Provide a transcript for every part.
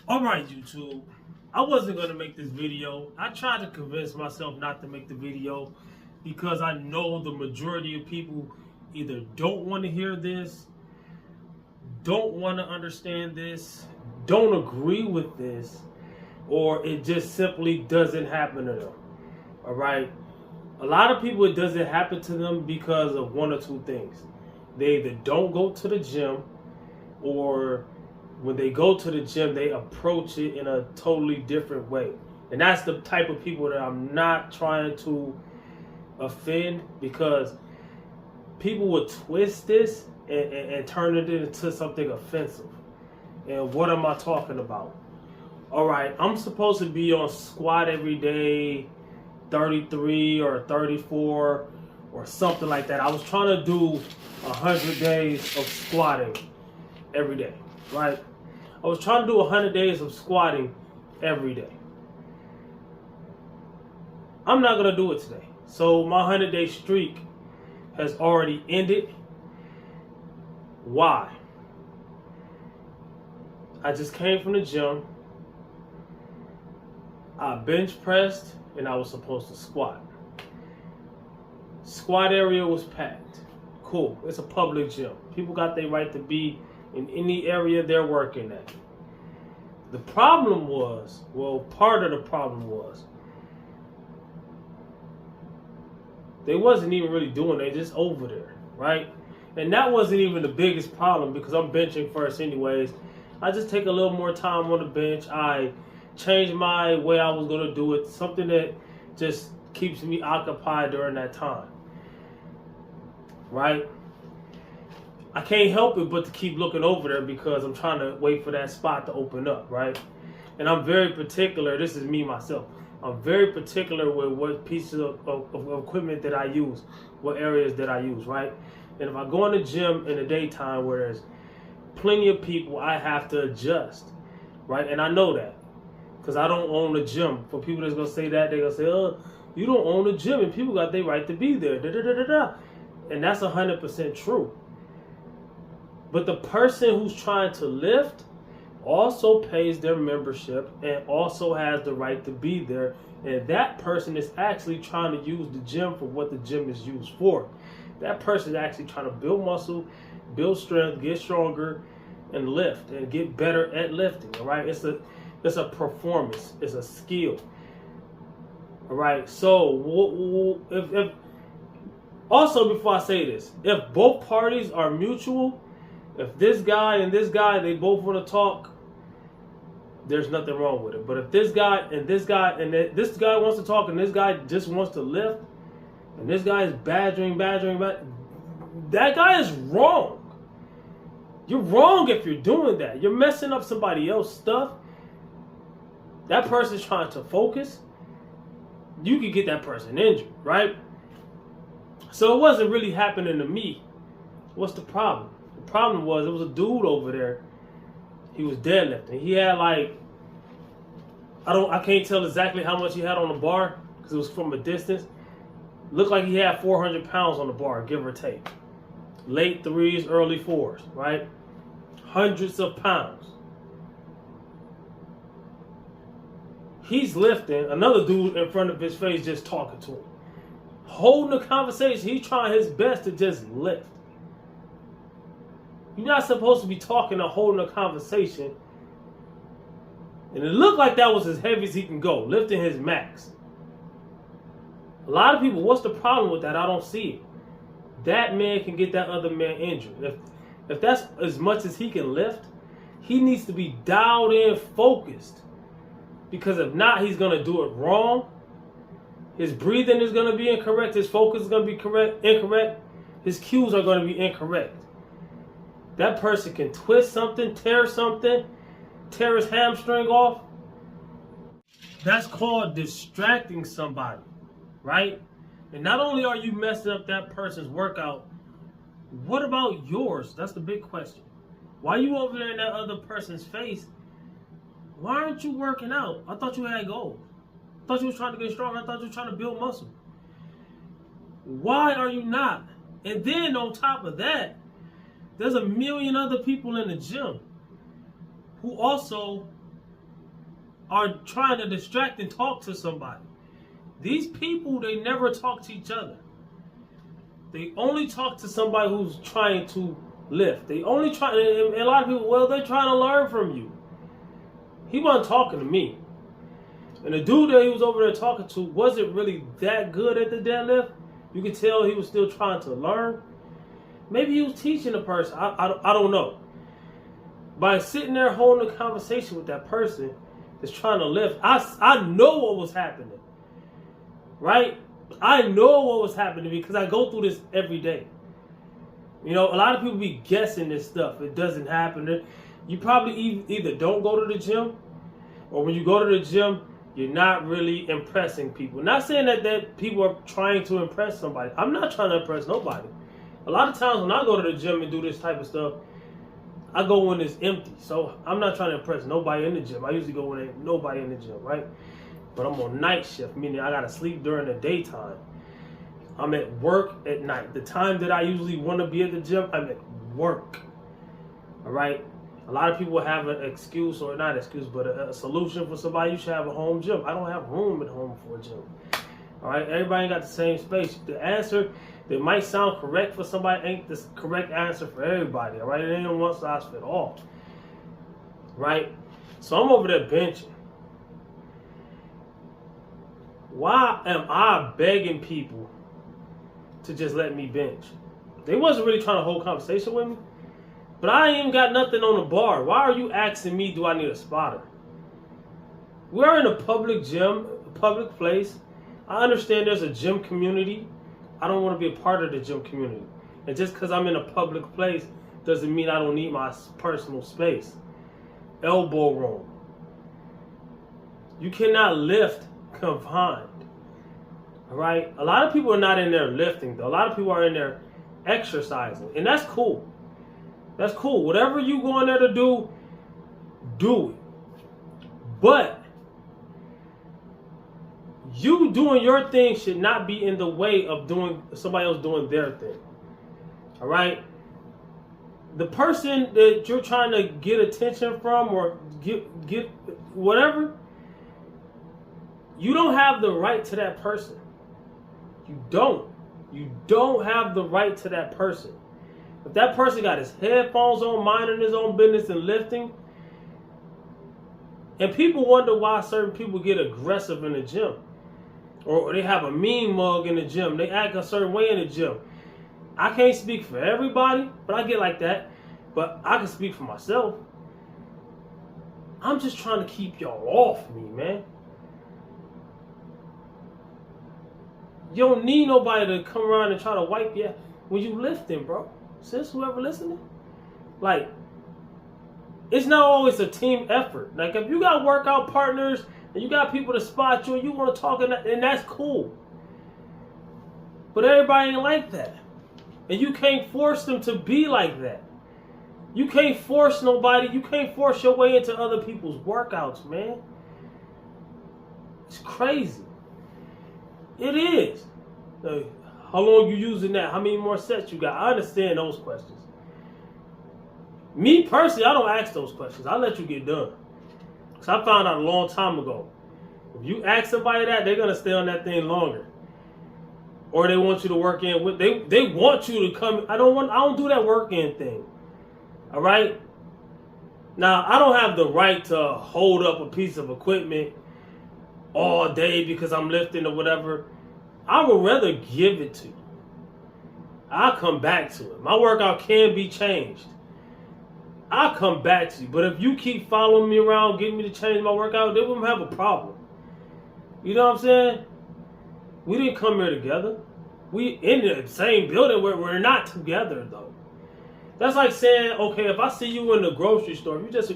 Alright, YouTube. I wasn't going to make this video. I tried to convince myself not to make the video because I know the majority of people either don't want to hear this, don't want to understand this, don't agree with this, or it just simply doesn't happen to them. Alright? A lot of people, it doesn't happen to them because of one or two things. They either don't go to the gym, or when they go to the gym, they approach it in a totally different way. And that's the type of people that I'm not trying to offend, because people will twist this and turn it into something offensive. And what am I talking about? All right, I'm supposed to be on squat every day, 33 or 34 or something like that. I was trying to do 100 days of squatting every day, right? I was trying to do 100 days of squatting every day. I'm not going to do it today. So my 100-day streak has already ended. Why? I just came from the gym. I bench pressed and I was supposed to squat. Squat area was packed. Cool. It's a public gym. People got their right to be in any area they're working at. The problem was, well, part of the problem was, they wasn't even really doing it, just over there, right? And that wasn't even the biggest problem because I'm benching first anyways. I just take a little more time on the bench. I changed my way I was going to do it, something that just keeps me occupied during that time, right? I can't help it but to keep looking over there because I'm trying to wait for that spot to open up, right? And I'm very particular. This is me, myself. I'm very particular with what pieces of equipment that I use, what areas that I use, right? And if I go in the gym in the daytime where there's plenty of people, I have to adjust, right? And I know that because I don't own a gym. For people that's going to say that, they're going to say, oh, you don't own a gym and people got their right to be there. Da, da, da, da, da. And that's 100% true. But the person who's trying to lift also pays their membership and also has the right to be there. And that person is actually trying to use the gym for what the gym is used for. That person is actually trying to build muscle, build strength, get stronger, and lift and get better at lifting. All right, it's a performance, it's a skill. All right, so if also, before I say this, if both parties are mutual, if this guy and this guy, they both want to talk, there's nothing wrong with it. But if this guy and this guy and this guy wants to talk and this guy just wants to lift, and this guy is badgering, that guy is wrong. You're wrong if you're doing that. You're messing up somebody else's stuff. That person's trying to focus. You could get that person injured, right? So it wasn't really happening to me. What's the problem? The problem was it was a dude over there. He was deadlifting. He had like, I can't tell exactly how much he had on the bar because it was from a distance. Looked like he had 400 pounds on the bar, give or take. Late threes, early fours, right? Hundreds of pounds. He's lifting. Another dude in front of his face just talking to him. Holding the conversation. He's trying his best to just lift. You're not supposed to be talking or holding a conversation. And it looked like that was as heavy as he can go, lifting his max. A lot of people, what's the problem with that? I don't see it. That man can get that other man injured. If that's as much as he can lift, he needs to be dialed in, focused. Because if not, he's going to do it wrong. His breathing is going to be incorrect. His focus is going to be incorrect. His cues are going to be incorrect. That person can twist something, tear his hamstring off. That's called distracting somebody, right? And not only are you messing up that person's workout, what about yours? That's the big question. Why are you over there in that other person's face? Why aren't you working out? I thought you had goals. I thought you was trying to get strong. I thought you were trying to build muscle. Why are you not? And then on top of that, there's a million other people in the gym who also are trying to distract and talk to somebody. These people, they never talk to each other. They only talk to somebody who's trying to lift. They only try, and a lot of people, well, they're trying to learn from you. He wasn't talking to me. And the dude that he was over there talking to wasn't really that good at the deadlift. You could tell he was still trying to learn. Maybe he was teaching the person. I don't know. By sitting there holding a conversation with that person that's trying to lift, I know what was happening. Right? I know what was happening because I go through this every day. You know, a lot of people be guessing this stuff. It doesn't happen. You probably either don't go to the gym, or when you go to the gym, you're not really impressing people. Not saying that people are trying to impress somebody. I'm not trying to impress nobody. A lot of times when I go to the gym and do this type of stuff, I go when it's empty. So I'm not trying to impress nobody in the gym. I usually go when there's nobody in the gym, right? But I'm on night shift, meaning I gotta sleep during the daytime. I'm at work at night. The time that I usually want to be at the gym, I'm at work. All right? A lot of people have an excuse, or not excuse, but a solution for somebody. You should have a home gym. I don't have room at home for a gym. All right? Everybody ain't got the same space. The answer that might sound correct for somebody ain't the correct answer for everybody. All right? It ain't one size fit all. Right? So I'm over there benching. Why am I begging people to just let me bench? They wasn't really trying to hold conversation with me. But I ain't even got nothing on the bar. Why are you asking me, do I need a spotter? We're in a public gym, a public place. I understand there's a gym community. I don't want to be a part of the gym community. And just because I'm in a public place doesn't mean I don't need my personal space. Elbow room. You cannot lift confined. All right? A lot of people are not in there lifting, though. A lot of people are in there exercising. And that's cool. That's cool. Whatever you go in there to do, do it. But you doing your thing should not be in the way of doing somebody else doing their thing. All right? The person that you're trying to get attention from or get whatever, you don't have the right to that person. You don't. You don't have the right to that person. If that person got his headphones on, minding his own business and lifting, and people wonder why certain people get aggressive in the gym, or they have a mean mug in the gym, they act a certain way in the gym. I can't speak for everybody, but I get like that. But I can speak for myself. I'm just trying to keep y'all off me, man. You don't need nobody to come around and try to wipe you when you lifting, bro. Sis, whoever listening, like, it's not always a team effort. Like, if you got workout partners and you got people to spot you and you want to talk, and that's cool. But everybody ain't like that. And you can't force them to be like that. You can't force nobody. You can't force your way into other people's workouts, man. It's crazy. It is. How long you using that? How many more sets you got? I understand those questions. Me personally, I don't ask those questions. I let you get done. Because I found out a long time ago, if you ask somebody that, they're going to stay on that thing longer. Or they want you to work in with, they want you to come. I don't do that work in thing. All right? Now, I don't have the right to hold up a piece of equipment all day because I'm lifting or whatever. I would rather give it to you. I'll come back to it. My workout can be changed. I'll come back to you. But if you keep following me around, getting me to change my workout, then we'll have a problem. You know what I'm saying? We didn't come here together. We in the same building where we're not together, though. That's like saying, okay, if I see you in the grocery store, if you just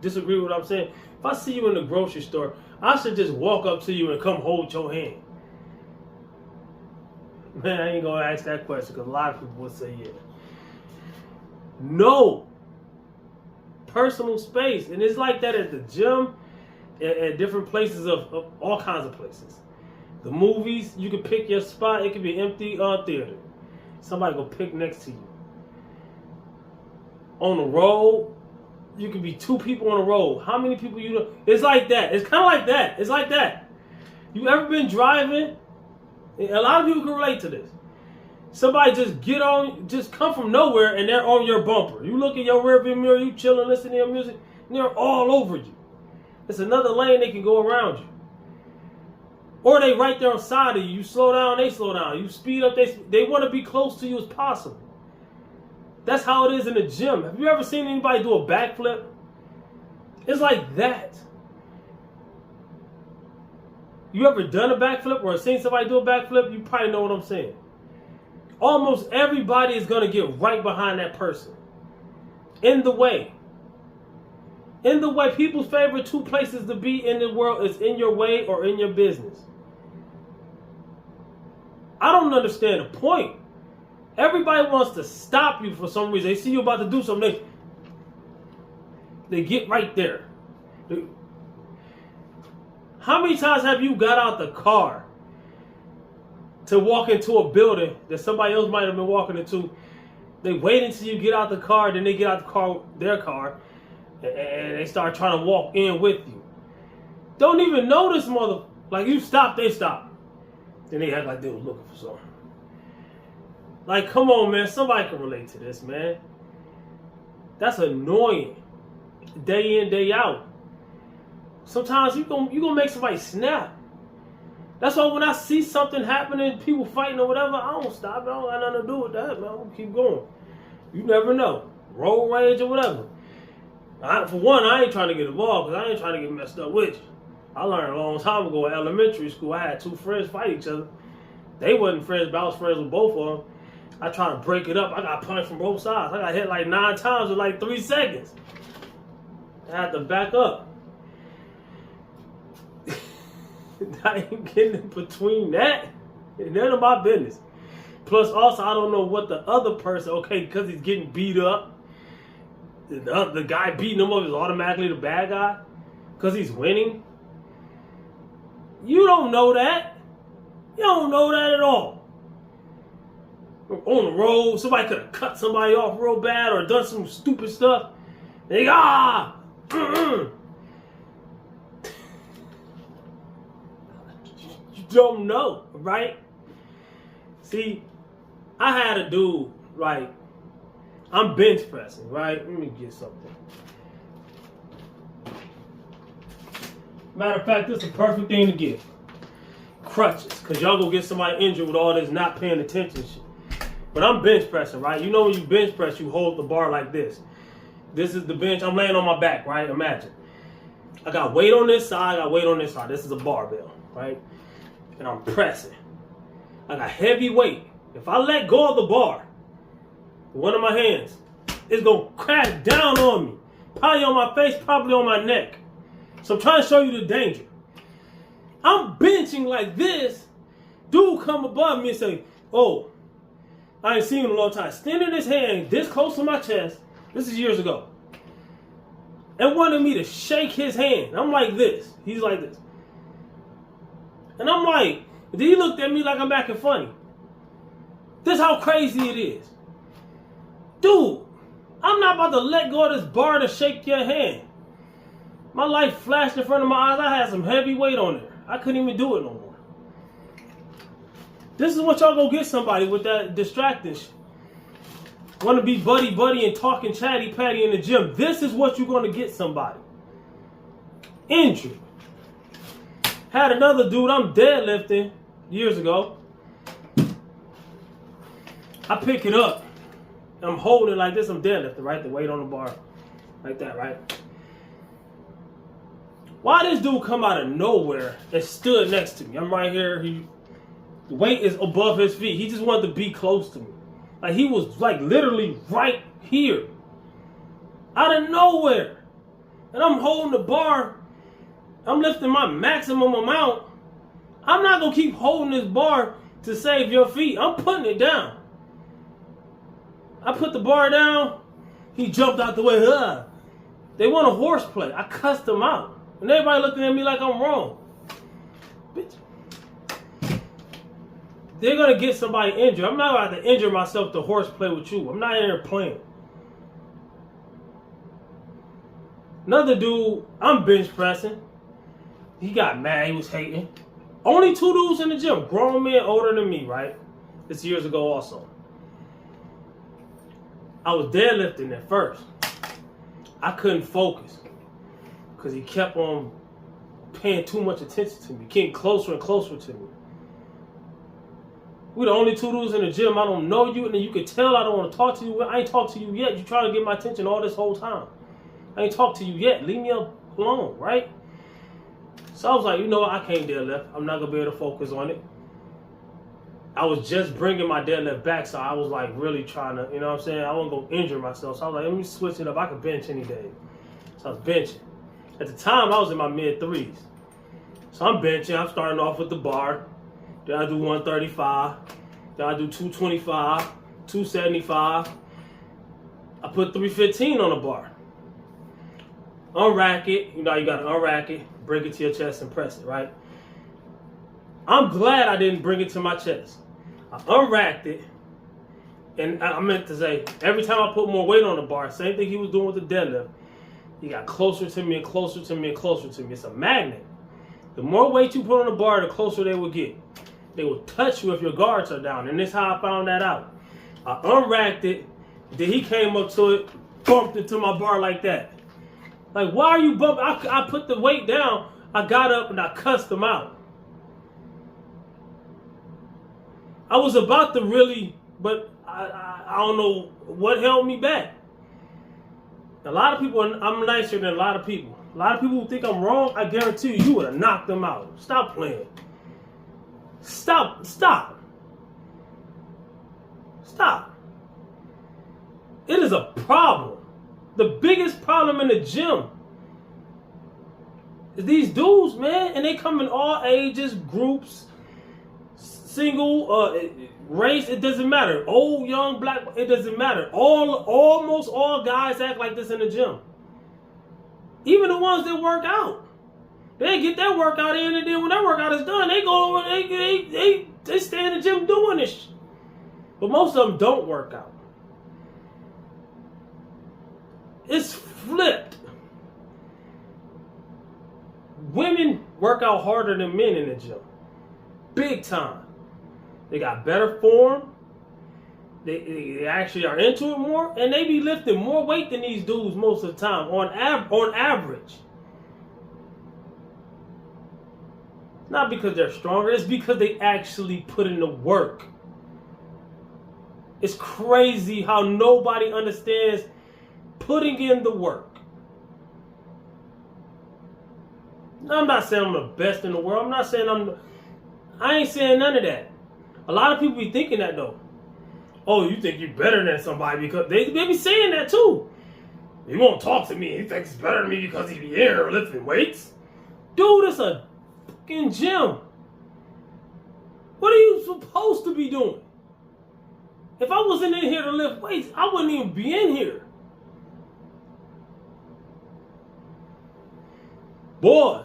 disagree with what I'm saying, if I see you in the grocery store, I should just walk up to you and come hold your hand. Man, I ain't gonna ask that question because a lot of people would say yeah. No. Personal space. And it's like that at the gym, at different places of all kinds of places. The movies, you can pick your spot. It could be empty theater. Somebody go pick next to you. On the road, You can be two people on the road. How many people you know? It's like that. It's kind of like that. It's like that. You ever been driving? A lot of people can relate to this. Somebody just come from nowhere and they're on your bumper. You look in your rearview mirror, you chilling, listening to your music, and they're all over you. It's another lane they can go around you. Or they right there on the side of you. You slow down, they slow down. You speed up, they want to be close to you as possible. That's how it is in the gym. Have you ever seen anybody do a backflip? It's like that. You ever done a backflip or seen somebody do a backflip? You probably know what I'm saying. Almost everybody is going to get right behind that person. In the way. In the way. People's favorite two places to be in the world is in your way or in your business. I don't understand the point. Everybody wants to stop you for some reason. They see you about to do something. They get right there. How many times have you got out the car to walk into a building that somebody else might have been walking into? They wait until you get out the car, then they get out the car, their car, and they start trying to walk in with you. Don't even notice, like you stop, they stop. Then they act like they was looking for something. Like, come on, man. Somebody can relate to this, man. That's annoying. Day in, day out. Sometimes you gonna make somebody snap. That's why when I see something happening, people fighting or whatever, I don't stop. I don't got nothing to do with that, man. I'm gonna keep going. You never know. Road rage or whatever. For one, I ain't trying to get involved because I ain't trying to get messed up with you. I learned a long time ago in elementary school, I had two friends fight each other. They wasn't friends, but I was friends with both of them. I tried to break it up. I got punched from both sides. I got hit like 9 times in like 3 seconds. I had to back up. I ain't getting in between that. It's none of my business. Plus, also, I don't know what the other person, okay, because he's getting beat up. The guy beating him up is automatically the bad guy because he's winning. You don't know that. You don't know that at all. On the road, somebody could have cut somebody off real bad or done some stupid stuff. They You don't know, right? See, I had a dude, like, I'm bench pressing, right? Let me get something. Matter of fact, this is a perfect thing to get. Crutches, because y'all go get somebody injured with all this not paying attention shit. But I'm bench pressing, right? You know when you bench press, you hold the bar like this. This is the bench. I'm laying on my back, right? Imagine. I got weight on this side, I got weight on this side. This is a barbell, right? And I'm pressing. I got heavy weight. If I let go of the bar, one of my hands, it's going to crash down on me. Probably on my face, probably on my neck. So I'm trying to show you the danger. I'm benching like this. Dude come above me and say, oh, I ain't seen him in a long time. Extending his hand this close to my chest. This is years ago. And wanted me to shake his hand. I'm like this. He's like this. And I'm like, then he looked at me like I'm acting funny. This is how crazy it is. Dude, I'm not about to let go of this bar to shake your hand. My life flashed in front of my eyes. I had some heavy weight on there. I couldn't even do it no more. This is what y'all go get somebody with that distracting shit. Want to be buddy and talking chatty patty in the gym. This is what you're going to get somebody. Injury. Had another dude, I'm deadlifting years ago. I pick it up. I'm holding it like this. I'm deadlifting, right? The weight on the bar. Like that, right? Why this dude come out of nowhere and stood next to me? I'm right here. The weight is above his feet. He just wanted to be close to me. Like he was like literally right here. Out of nowhere. And I'm holding the bar. I'm lifting my maximum amount. I'm not going to keep holding this bar to save your feet. I'm putting it down. I put the bar down. He jumped out the way. They want a horseplay. I cussed them out. And everybody looking at me like I'm wrong. Bitch. They're going to get somebody injured. I'm not about to injure myself to horseplay with you. I'm not in there playing. Another dude, I'm bench pressing. He got mad. He was hating. Only 2 dudes in the gym. Grown men older than me, right? This years ago also. I was deadlifting at first. I couldn't focus because he kept on paying too much attention to me, getting closer and closer to me. We the only 2 dudes in the gym. I don't know you, and then you can tell I don't want to talk to you. I ain't talked to you yet. You trying to get my attention all this whole time. I ain't talked to you yet. Leave me alone, right? So I was like, you know what? I can't deadlift. I'm not going to be able to focus on it. I was just bringing my deadlift back, so I was like really trying to, you know what I'm saying? I wasn't going to injure myself. So I was like, let me switch it up. I could bench any day. So I was benching. At the time, I was in my mid-3s. So I'm benching. I'm starting off with the bar. Then I do 135. Then I do 225, 275. I put 315 on the bar. Unrack it. You know, you got to unrack it, bring it to your chest and press it, right? I'm glad I didn't bring it to my chest. I unracked it, and I meant to say, every time I put more weight on the bar, same thing he was doing with the deadlift, he got closer to me and closer to me and closer to me. It's a magnet. The more weight you put on the bar, the closer they will get. They will touch you if your guards are down, and this is how I found that out. I unracked it, then he came up to it, bumped it to my bar like that. Like, why are you bumping? I put the weight down, I got up and I cussed him out. I was about to really, but I don't know what held me back. A lot of people, I'm nicer than a lot of people. A lot of people who think I'm wrong, I guarantee you would have knocked them out. Stop playing. Stop. It is a problem. The biggest problem in the gym is these dudes, man, and they come in all ages, groups, single, race, it doesn't matter. Old, young, black, it doesn't matter. Almost all guys act like this in the gym. Even the ones that work out. They get their workout in, and then when their workout is done, they go over, they stay in the gym doing this shit. But most of them don't work out. It's flipped. Women work out harder than men in the gym. Big time. They got better form. They actually are into it more, and they be lifting more weight than these dudes most of the time on average. Not because they're stronger, it's because they actually put in the work. It's crazy how nobody understands putting in the work. I'm not saying I'm the best in the world. I'm not saying I ain't saying none of that. A lot of people be thinking that though. Oh, you think you're better than somebody because they be saying that too. He won't talk to me. He thinks he's better than me because he be here lifting weights. Dude, it's a fucking gym. What are you supposed to be doing? If I wasn't in here to lift weights, I wouldn't even be in here. Boy,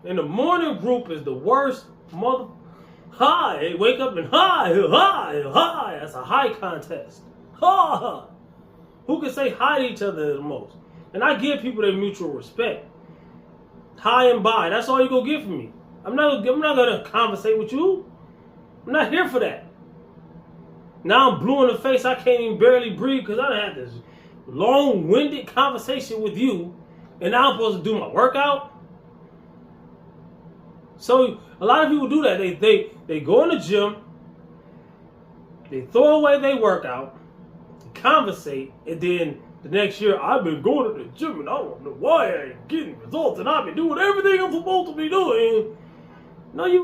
in the morning group is the worst mother. Hi, wake up and hi. That's a high contest. Ha! Who can say hi to each other the most? And I give people their mutual respect. Hi and bye. That's all you gonna get from me. I'm not gonna conversate with you. I'm not here for that. Now I'm blue in the face. I can't even barely breathe because I had this long-winded conversation with you, and now I'm supposed to do my workout. So a lot of people do that. They go in the gym, they throw away their workout, conversate, and then the next year, I've been going to the gym and I don't know why I ain't getting results, and I've been doing everything I'm supposed to be doing. No, you